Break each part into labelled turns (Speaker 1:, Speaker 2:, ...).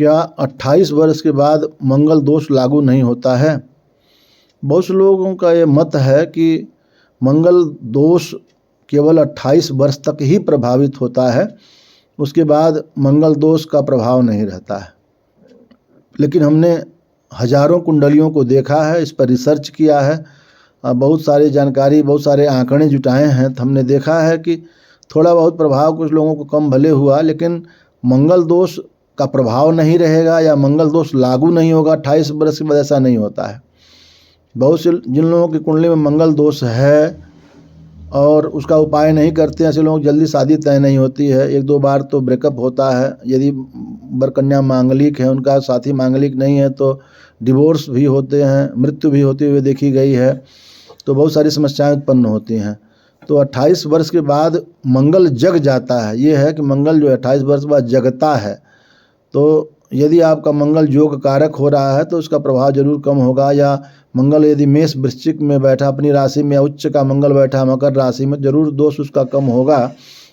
Speaker 1: क्या 28 वर्ष के बाद मंगल दोष लागू नहीं होता है? बहुत से लोगों का ये मत है कि मंगल दोष केवल 28 वर्ष तक ही प्रभावित होता है, उसके बाद मंगल दोष का प्रभाव नहीं रहता है। लेकिन हमने हजारों कुंडलियों को देखा है, इस पर रिसर्च किया है, बहुत सारी जानकारी, बहुत सारे आंकड़े जुटाए हैं, तो हमने देखा है कि थोड़ा बहुत प्रभाव कुछ लोगों को कम भले हुआ, लेकिन मंगल दोष का प्रभाव नहीं रहेगा या मंगल दोष लागू नहीं होगा 28 वर्ष के बाद, ऐसा नहीं होता है। बहुत से जिन लोगों की कुंडली में मंगल दोष है और उसका उपाय नहीं करते हैं, ऐसे लोगों की जल्दी शादी तय नहीं होती है, 1-2 बार तो ब्रेकअप होता है। यदि वर कन्या मांगलिक है, उनका साथी मांगलिक नहीं है तो डिवोर्स भी होते हैं, मृत्यु भी होती हुई देखी गई है, तो बहुत सारी समस्याएं उत्पन्न होती हैं। तो 28 वर्ष के बाद मंगल जग जाता है, ये है कि मंगल जो 28 वर्ष बाद जगता है। तो यदि आपका मंगल योग कारक हो रहा है तो उसका प्रभाव जरूर कम होगा, या मंगल यदि मेष वृश्चिक में बैठा अपनी राशि में, या उच्च का मंगल बैठा मकर राशि में, जरूर दोष उसका कम होगा।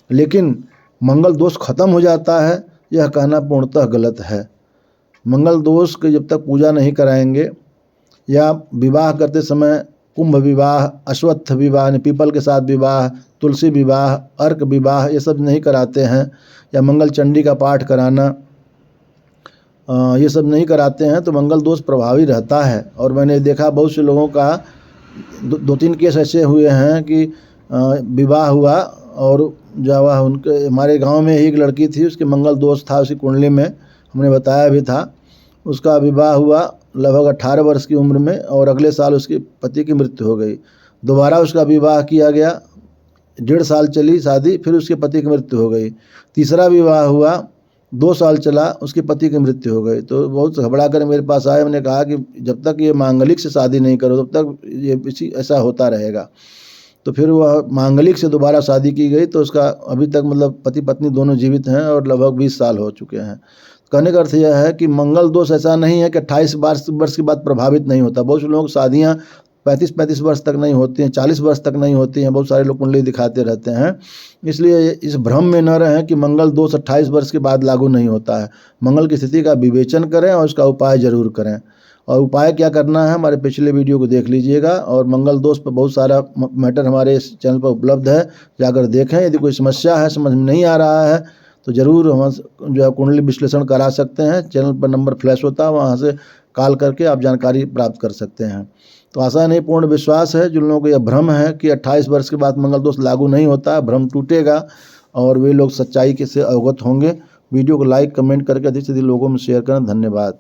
Speaker 1: लेकिन मंगल दोष खत्म हो जाता है, यह कहना पूर्णतः गलत है। मंगल दोष की जब तक पूजा नहीं कराएंगे, या विवाह करते समय कुंभ विवाह, अश्वत्थ विवाह, पीपल के साथ विवाह, तुलसी विवाह, अर्क विवाह, ये सब नहीं कराते हैं, या मंगल चंडी का पाठ कराना, ये सब नहीं कराते हैं, तो मंगल दोष प्रभावी रहता है। और मैंने देखा बहुत से लोगों का 2-3 केस ऐसे हुए हैं कि विवाह हुआ और जब उनके, हमारे गांव में एक लड़की थी, उसके मंगल दोष था उसकी कुंडली में, हमने बताया भी था। उसका विवाह हुआ लगभग 18 वर्ष की उम्र में और अगले साल उसके पति की मृत्यु हो गई। दोबारा उसका विवाह किया गया, 1.5 साल चली शादी, फिर उसके पति की मृत्यु हो गई। तीसरा विवाह हुआ, 2 साल चला, उसके पति की मृत्यु हो गई। तो बहुत घबरा कर मेरे पास आए, मैंने कहा कि जब तक ये मांगलिक से शादी नहीं करो तब तक ये इसी ऐसा होता रहेगा। तो फिर वह मांगलिक से दोबारा शादी की गई, तो उसका अभी तक मतलब पति पत्नी दोनों जीवित हैं और लगभग 20 साल हो चुके हैं। कहने का अर्थ यह है कि मंगल दोष ऐसा नहीं है कि 28 वर्ष के बाद प्रभावित नहीं होता। बहुत से लोगों की शादियाँ 35-35 वर्ष तक नहीं होती हैं, 40 वर्ष तक नहीं होती हैं, बहुत सारे लोग कुंडली दिखाते रहते हैं। इसलिए इस भ्रम में न रहें कि मंगल दोष 28 वर्ष के बाद लागू नहीं होता है। मंगल की स्थिति का विवेचन करें और उसका उपाय जरूर करें। और उपाय क्या करना है, हमारे पिछले वीडियो को देख लीजिएगा। और मंगल दोष पर बहुत सारा मैटर हमारे इस चैनल पर उपलब्ध है, जाकर देखें। यदि कोई समस्या है, समझ में नहीं आ रहा है, तो ज़रूर हम जो है कुंडली विश्लेषण करा सकते हैं। चैनल पर नंबर फ्लैश होता है, वहाँ से कॉल करके आप जानकारी प्राप्त कर सकते हैं। तो आशा नहीं पूर्ण विश्वास है जिन लोगों को यह भ्रम है कि 28 वर्ष के बाद मंगल दोष लागू नहीं होता है, भ्रम टूटेगा और वे लोग सच्चाई के से अवगत होंगे। वीडियो को लाइक कमेंट करके अधिक से अधिक लोगों में शेयर करें। धन्यवाद।